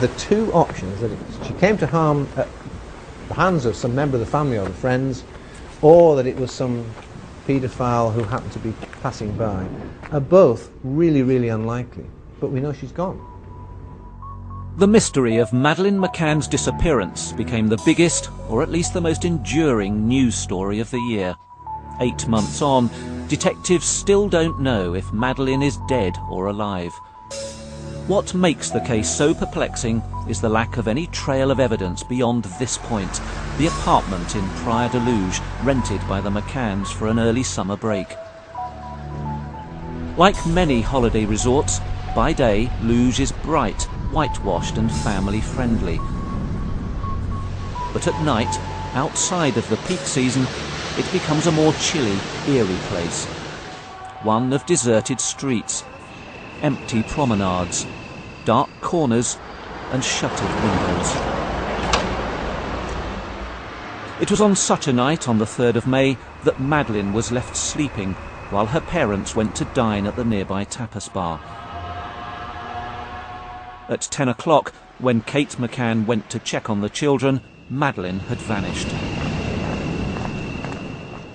the two options, that she came to harm at the hands of some member of the family or the friends, or that it was some paedophile who happened to be passing by, are both really, really unlikely. But we know she's gone. The mystery of Madeleine McCann's disappearance became the biggest, or at least the most enduring, news story of the year. 8 months on, detectives still don't know if Madeleine is dead or alive. What makes the case so perplexing is the lack of any trail of evidence beyond this point, the apartment in Praia de Luz, rented by the McCanns for an early summer break. Like many holiday resorts, by day, Luz is bright, whitewashed and family-friendly. But at night, outside of the peak season, it becomes a more chilly, eerie place. One of deserted streets, empty promenades, dark corners and shuttered windows. It was on such a night, on the 3rd of May, that Madeleine was left sleeping while her parents went to dine at the nearby tapas bar. At 10 o'clock, when Kate McCann went to check on the children, Madeleine had vanished.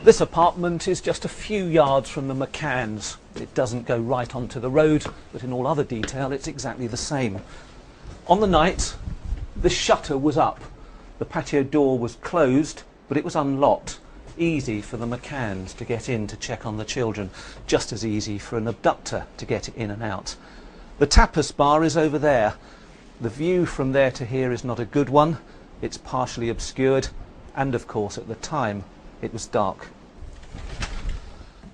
This apartment is just a few yards from the McCanns. It doesn't go right onto the road, but in all other detail it's exactly the same. On the night, the shutter was up. The patio door was closed, but it was unlocked. Easy for the McCanns to get in to check on the children, just as easy for an abductor to get in and out. The tapas bar is over there. The view from there to here is not a good one. It's partially obscured, and of course at the time it was dark.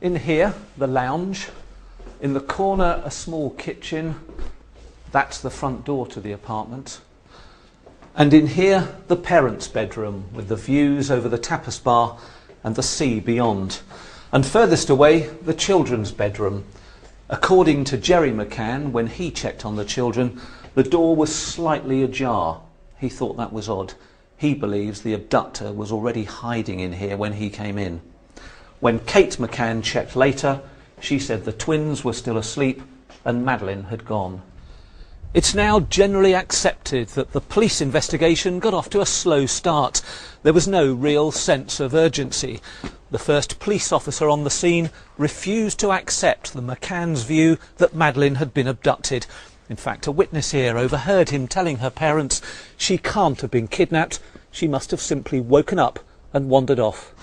In here, the lounge. In the corner, a small kitchen. That's the front door to the apartment. And in here, the parents' bedroom, with the views over the tapas bar and the sea beyond. And furthest away, the children's bedroom. According to Jerry McCann, when he checked on the children, the door was slightly ajar. He thought that was odd. He believes the abductor was already hiding in here when he came in. When Kate McCann checked later, she said the twins were still asleep and Madeleine had gone. It's now generally accepted that the police investigation got off to a slow start. There was no real sense of urgency. The first police officer on the scene refused to accept the McCann's view that Madeleine had been abducted. In fact, a witness here overheard him telling her parents she can't have been kidnapped, she must have simply woken up and wandered off.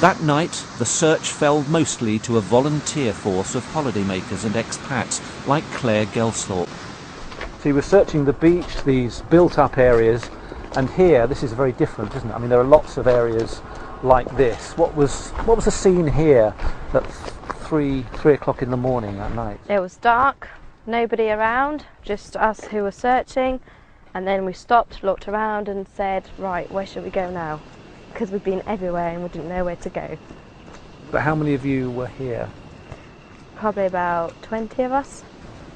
That night, the search fell mostly to a volunteer force of holidaymakers and expats like Claire Gelsthorpe. So he was searching the beach, these built-up areas, and here, this is very different, isn't it? I mean, there are lots of areas like this. What was the scene here at 3 o'clock in the morning that night? It was dark, nobody around, just us who were searching, and then we stopped, looked around and said, right, where should we go now? Because we'd been everywhere and we didn't know where to go. But how many of you were here? Probably about 20 of us.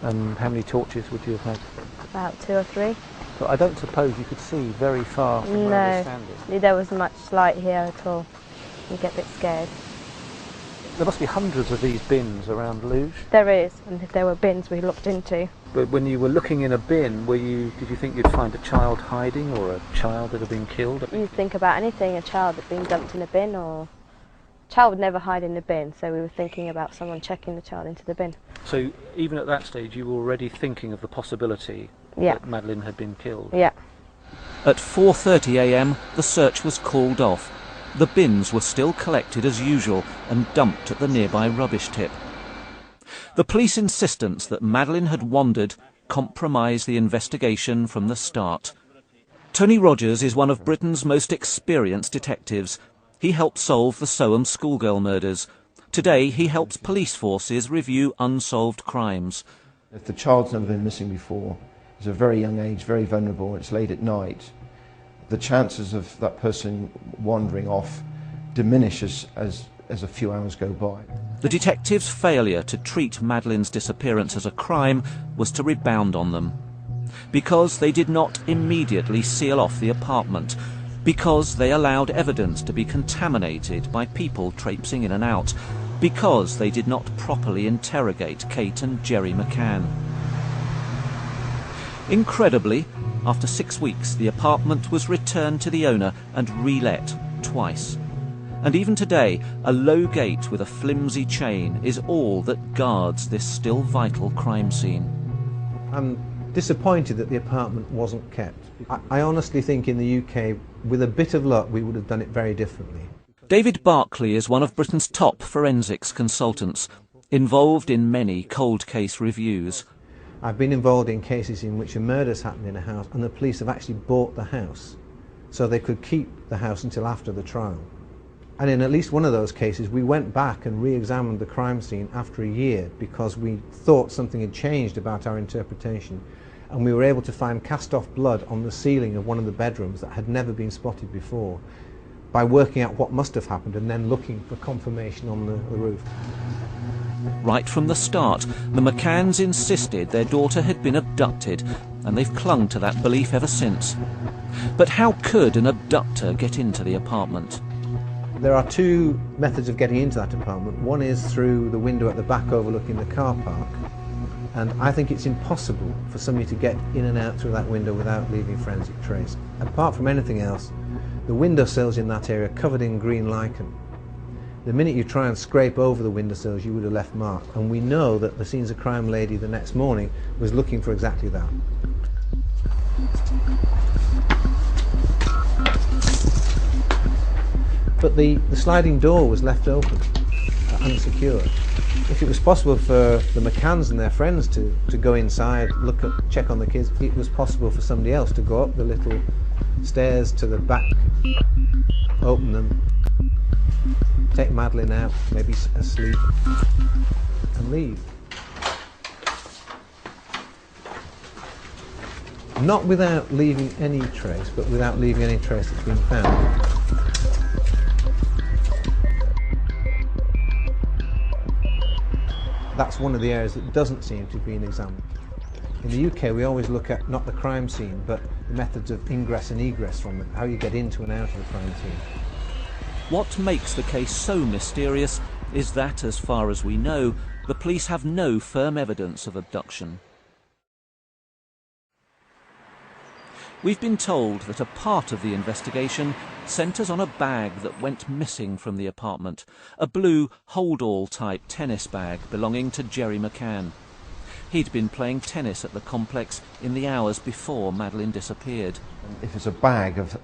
And how many torches would you have had? About 2 or 3. So I don't suppose you could see very far from where you're standing? There wasn't much light here at all. You get a bit scared. There must be hundreds of these bins around Luz. There is, and if there were bins we looked into. But when you were looking in a bin, did you think you'd find a child hiding or a child that had been killed? You think about anything, a child had been dumped in a bin, or a child would never hide in the bin, so we were thinking about someone checking the child into the bin. So even at that stage you were already thinking of the possibility that Madeleine had been killed? Yeah. At 4:30 a.m, the search was called off. The bins were still collected as usual and dumped at the nearby rubbish tip. The police insistence that Madeleine had wandered compromised the investigation from the start. Tony Rogers is one of Britain's most experienced detectives. He helped solve the Soham schoolgirl murders. Today he helps police forces review unsolved crimes. If the child's never been missing before, it's a very young age, very vulnerable, it's late at night, the chances of that person wandering off diminish as a few hours go by. The detectives' failure to treat Madeleine's disappearance as a crime was to rebound on them. Because they did not immediately seal off the apartment. Because they allowed evidence to be contaminated by people traipsing in and out. Because they did not properly interrogate Kate and Jerry McCann. Incredibly, after 6 weeks, the apartment was returned to the owner and re-let twice. And even today, a low gate with a flimsy chain is all that guards this still vital crime scene. I'm disappointed that the apartment wasn't kept. I honestly think in the UK, with a bit of luck, we would have done it very differently. David Barclay is one of Britain's top forensics consultants, involved in many cold case reviews. I've been involved in cases in which a murder's happened in a house and the police have actually bought the house so they could keep the house until after the trial. And in at least one of those cases, we went back and re-examined the crime scene after a year because we thought something had changed about our interpretation, and we were able to find cast-off blood on the ceiling of one of the bedrooms that had never been spotted before by working out what must have happened and then looking for confirmation on the roof. Right from the start, the McCanns insisted their daughter had been abducted, and they've clung to that belief ever since. But how could an abductor get into the apartment? There are two methods of getting into that apartment. One is through the window at the back overlooking the car park, and I think it's impossible for somebody to get in and out through that window without leaving forensic trace. Apart from anything else, the windowsills in that area are covered in green lichen. The minute you try and scrape over the windowsills, you would have left marks, and we know that the scenes of crime lady the next morning was looking for exactly that. But the sliding door was left open, unsecured. If it was possible for the McCanns and their friends to go inside, check on the kids, it was possible for somebody else to go up the little stairs to the back, open them, take Madeleine out, maybe asleep, and leave. Not without leaving any trace, but without leaving any trace that's been found. That's one of the areas that doesn't seem to have been examined. In the UK, we always look at not the crime scene, but the methods of ingress and egress from it, how you get into and out of the crime scene. What makes the case so mysterious is that, as far as we know, the police have no firm evidence of abduction. We've been told that a part of the investigation centres on a bag that went missing from the apartment, a blue hold-all-type tennis bag belonging to Jerry McCann. He'd been playing tennis at the complex in the hours before Madeleine disappeared. If it's a bag of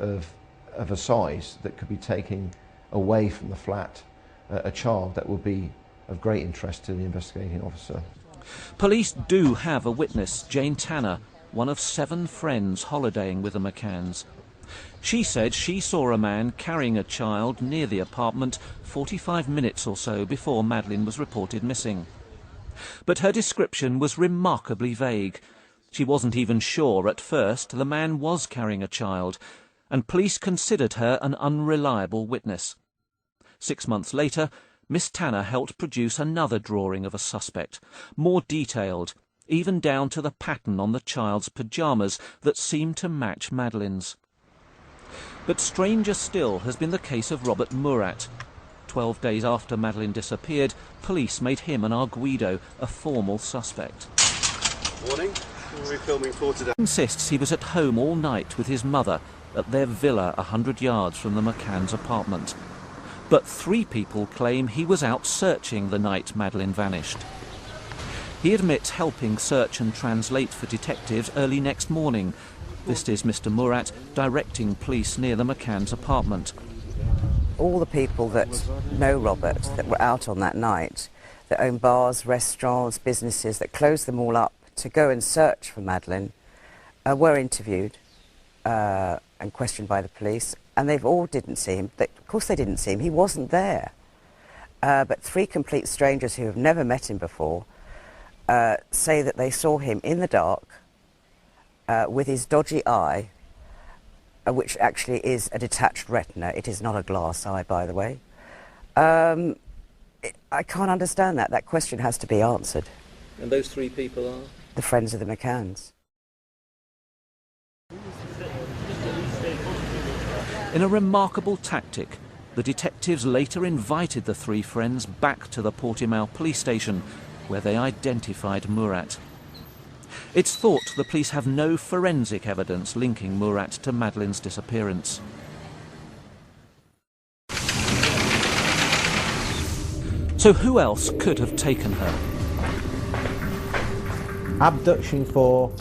a size that could be taken away from the flat, a child, that will be of great interest to the investigating officer. Police do have a witness, Jane Tanner, one of 7 friends holidaying with the McCanns. She said she saw a man carrying a child near the apartment 45 minutes or so before Madeleine was reported missing. But her description was remarkably vague. She wasn't even sure at first the man was carrying a child, and police considered her an unreliable witness. 6 months later, Miss Tanner helped produce another drawing of a suspect, more detailed, even down to the pattern on the child's pyjamas that seemed to match Madeleine's. But stranger still has been the case of Robert Murat. 12 days after Madeleine disappeared, police made him an arguido, a formal suspect. Morning. What are we filming for today? He insists he was at home all night with his mother at their villa 100 yards from the McCanns' apartment. But 3 people claim he was out searching the night Madeleine vanished. He admits helping search and translate for detectives early next morning. This is Mr. Murat directing police near the McCanns' apartment. All the people that know Robert, that were out on that night, that own bars, restaurants, businesses, that closed them all up to go and search for Madeleine, were interviewed and questioned by the police, and they've all didn't see him. Of course they didn't see him, he wasn't there. But 3 complete strangers who have never met him before say that they saw him in the dark with his dodgy eye, which actually is a detached retina. It is not a glass eye, by the way. I can't understand that. That question has to be answered. And those 3 people are? The friends of the McCanns. In a remarkable tactic, the detectives later invited the 3 friends back to the Portimao police station, where they identified Murat. It's thought the police have no forensic evidence linking Murat to Madeleine's disappearance. So who else could have taken her? Abduction for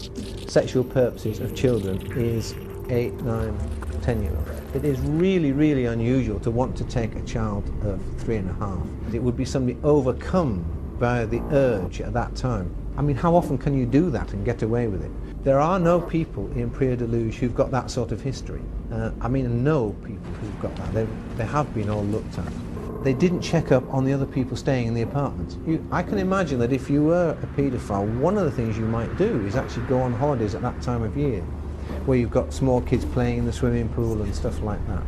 sexual purposes of children is 8, 9, 10-year-olds. It is really, really unusual to want to take a child of 3 and a half. It would be somebody overcome by the urge at that time. I mean, how often can you do that and get away with it? There are no people in Prieur-de-Luge who've got that sort of history. I know people who've got that. They have been all looked at. They didn't check up on the other people staying in the apartment. I can imagine that if you were a paedophile, one of the things you might do is actually go on holidays at that time of year, where you've got small kids playing in the swimming pool and stuff like that.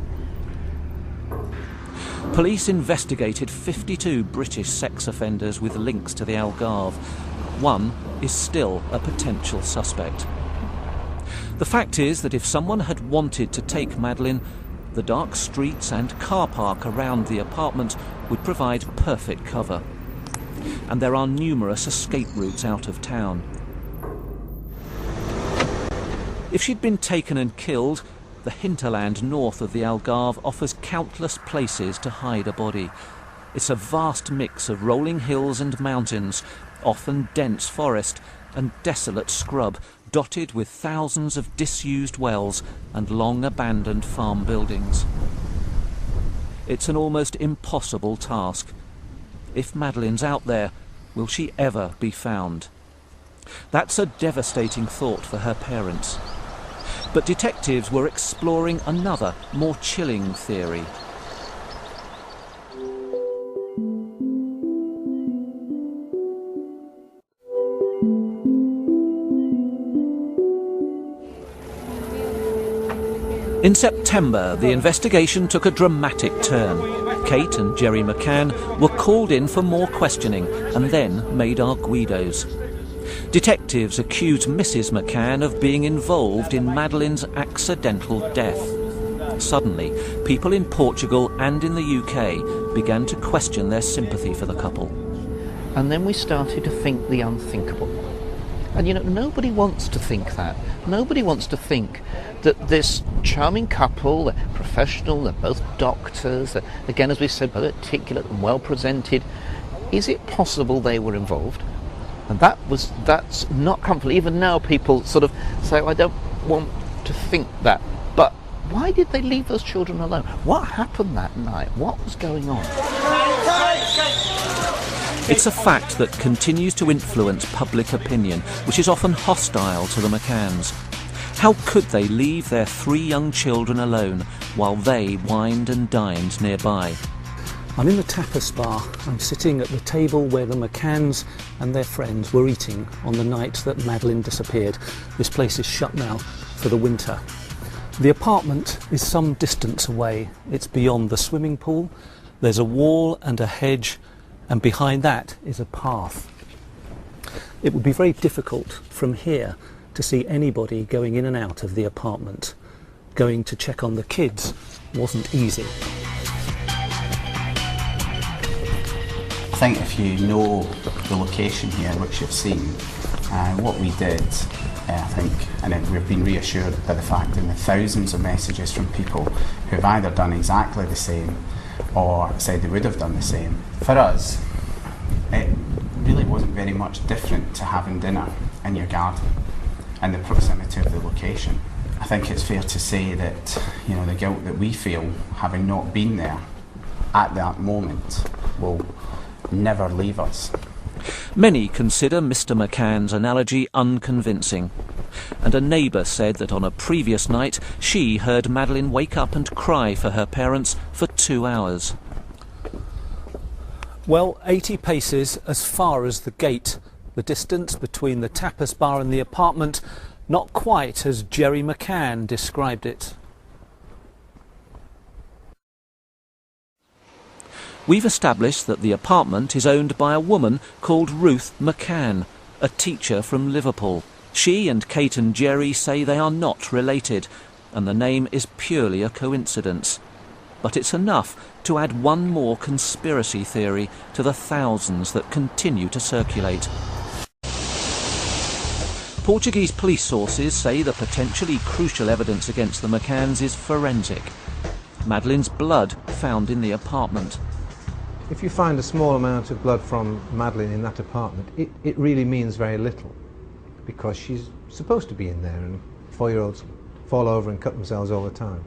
Police investigated 52 British sex offenders with links to the Algarve. One is still a potential suspect. The fact is that if someone had wanted to take Madeleine, the dark streets and car park around the apartment would provide perfect cover. And there are numerous escape routes out of town. If she'd been taken and killed, the hinterland north of the Algarve offers countless places to hide a body. It's a vast mix of rolling hills and mountains, often dense forest and desolate scrub, dotted with thousands of disused wells and long abandoned farm buildings. It's an almost impossible task. If Madeleine's out there, will she ever be found? That's a devastating thought for her parents. But detectives were exploring another, more chilling theory. In September, the investigation took a dramatic turn. Kate and Jerry McCann were called in for more questioning and then made arguidos. Detectives accused Mrs. McCann of being involved in Madeleine's accidental death. Suddenly, people in Portugal and in the UK began to question their sympathy for the couple. And then we started to think the unthinkable. And you know, nobody wants to think that. Nobody wants to think that this charming couple, they're professional, they're both doctors, they're, again, as we said, both articulate and well presented. Is it possible they were involved? And that's not comfortable. Even now people sort of say, I don't want to think that. But why did they leave those children alone? What happened that night? What was going on? It's a fact that continues to influence public opinion, which is often hostile to the McCanns. How could they leave their 3 young children alone while they wined and dined nearby? I'm in the tapas bar. I'm sitting at the table where the McCanns and their friends were eating on the night that Madeleine disappeared. This place is shut now for the winter. The apartment is some distance away. It's beyond the swimming pool. There's a wall and a hedge, and behind that is a path. It would be very difficult from here to see anybody going in and out of the apartment. Going to check on the kids wasn't easy. I think if you know the location here, which you've seen, what we did, I think, and we've been reassured by the fact in the thousands of messages from people who've either done exactly the same or said they would have done the same. For us, it really wasn't very much different to having dinner in your garden and the proximity of the location. I think it's fair to say that, you know, the guilt that we feel having not been there at that moment will never leave us. Many consider Mr. McCann's analogy unconvincing, and a neighbour said that on a previous night she heard Madeleine wake up and cry for her parents for 2 hours. Well, 80 paces as far as the gate. The distance between the tapas bar and the apartment, not quite as Jerry McCann described it. We've established that the apartment is owned by a woman called Ruth McCann, a teacher from Liverpool. She and Kate and Jerry say they are not related, and the name is purely a coincidence. But it's enough to add one more conspiracy theory to the thousands that continue to circulate. Portuguese police sources say the potentially crucial evidence against the McCanns is forensic. Madeleine's blood found in the apartment. If you find a small amount of blood from Madeleine in that apartment, it really means very little, because she's supposed to be in there, and 4-year-olds fall over and cut themselves all the time.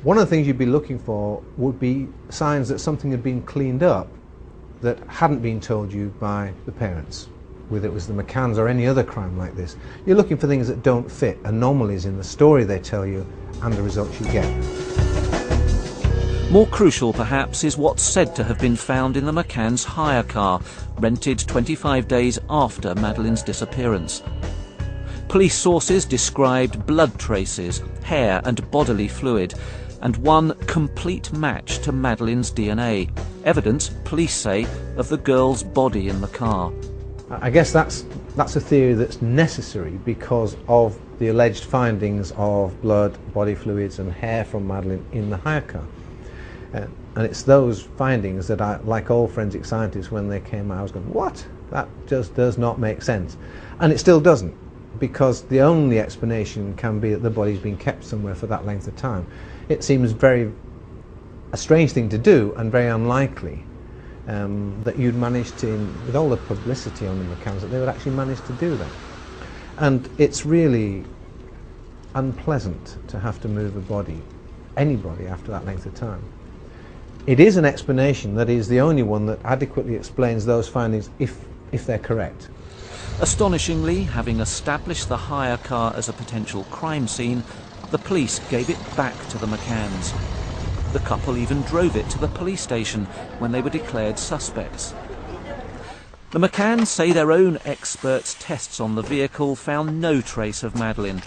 One of the things you'd be looking for would be signs that something had been cleaned up that hadn't been told you by the parents, whether it was the McCanns or any other crime like this. You're looking for things that don't fit, anomalies in the story they tell you and the results you get. More crucial, perhaps, is what's said to have been found in the McCanns' hire car, rented 25 days after Madeleine's disappearance. Police sources described blood traces, hair and bodily fluid, and one complete match to Madeleine's DNA, evidence, police say, of the girl's body in the car. I guess that's a theory that's necessary because of the alleged findings of blood, body fluids and hair from Madeleine in the hire car. And it's those findings that I, like all forensic scientists, when they came out, I was going, what? That just does not make sense. And it still doesn't, because the only explanation can be that the body's been kept somewhere for that length of time. It seems a strange thing to do and very unlikely that you'd manage to, with all the publicity on the McCanns, that they would actually manage to do that. And it's really unpleasant to have to move a body, anybody, after that length of time. It is an explanation that is the only one that adequately explains those findings if they're correct. Astonishingly, having established the hire car as a potential crime scene, the police gave it back to the McCanns. The couple even drove it to the police station when they were declared suspects. The McCanns say their own experts' tests on the vehicle found no trace of Madeleine.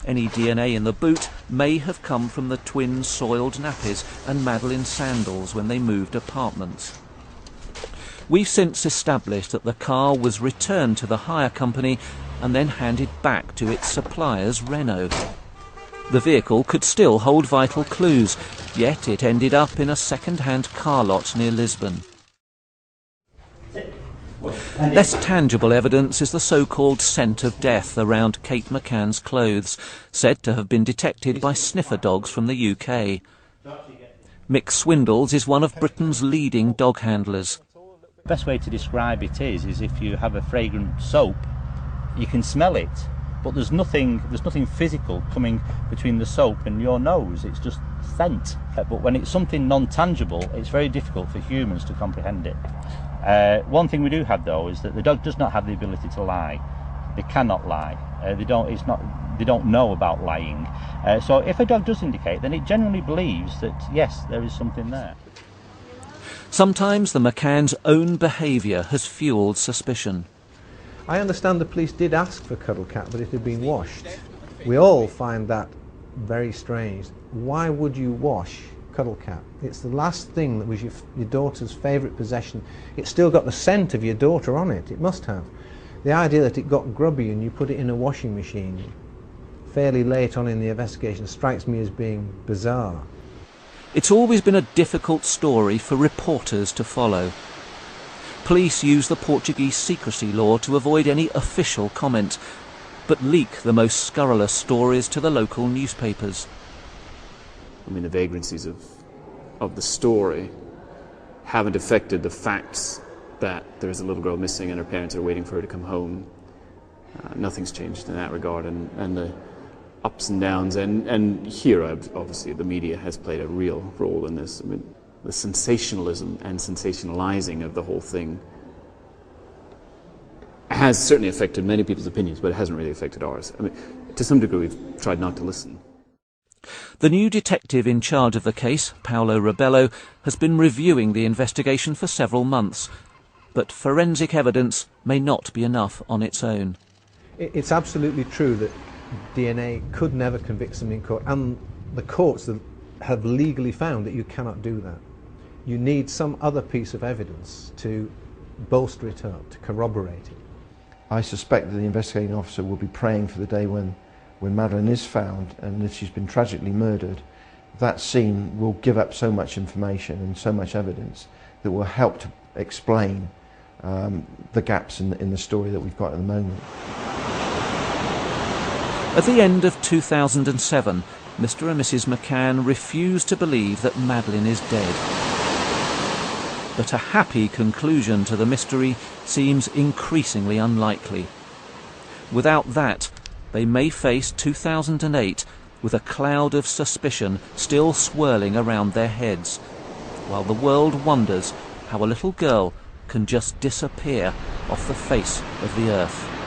Any DNA in the boot may have come from the twins' soiled nappies and Madeleine's sandals when they moved apartments. We've since established that the car was returned to the hire company and then handed back to its suppliers, Renault. The vehicle could still hold vital clues, yet it ended up in a second-hand car lot near Lisbon. Less tangible evidence is the so-called scent of death around Kate McCann's clothes, said to have been detected by sniffer dogs from the UK. Mick Swindles is one of Britain's leading dog handlers. The best way to describe it is if you have a fragrant soap, you can smell it, but there's nothing physical coming between the soap and your nose. It's just scent. But when it's something non-tangible, it's very difficult for humans to comprehend it. One thing we do have, though, is that the dog does not have the ability to lie. They cannot lie. They don't know about lying. So if a dog does indicate, then it generally believes that yes, there is something there. Sometimes the McCanns' own behaviour has fuelled suspicion. I understand the police did ask for Cuddle Cat, but it had been washed. We all find that very strange. Why would you wash Cuddle Cat? It's the last thing that was your daughter's favourite possession. It's still got the scent of your daughter on it. It must have. The idea that it got grubby and you put it in a washing machine fairly late on in the investigation strikes me as being bizarre. It's always been a difficult story for reporters to follow. Police use the Portuguese secrecy law to avoid any official comment, but leak the most scurrilous stories to the local newspapers. I mean, the vagrancies of the story haven't affected the facts that there is a little girl missing and her parents are waiting for her to come home. Nothing's changed in that regard, and the ups and downs, and here obviously the media has played a real role in this. I mean, the sensationalism and sensationalizing of the whole thing has certainly affected many people's opinions, but it hasn't really affected ours. I mean, to some degree we've tried not to listen. The new detective in charge of the case, Paolo Rebello, has been reviewing the investigation for several months, but forensic evidence may not be enough on its own. It's absolutely true that DNA could never convict someone in court, and the courts have legally found that you cannot do that. You need some other piece of evidence to bolster it up, to corroborate it. I suspect that the investigating officer will be praying for the day when Madeleine is found, and if she's been tragically murdered, that scene will give up so much information and so much evidence that will help to explain the gaps in the story that we've got at the moment. At the end of 2007, Mr. and Mrs. McCann refuse to believe that Madeleine is dead. But a happy conclusion to the mystery seems increasingly unlikely. Without that, they may face 2008 with a cloud of suspicion still swirling around their heads, while the world wonders how a little girl can just disappear off the face of the earth.